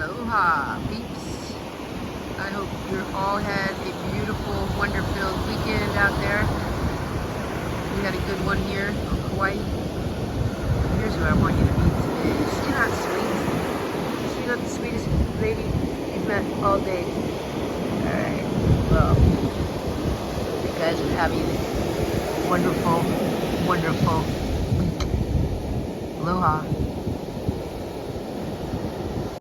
Aloha, peeps. I hope you all had a beautiful, wonder-filled weekend out there. We had a good one here in Hawaii. Here's what I want you to meet today. Is she not sweet? Is she not the sweetest lady you've met all day? Alright, well, you guys are having a wonderful, wonderful week. Aloha.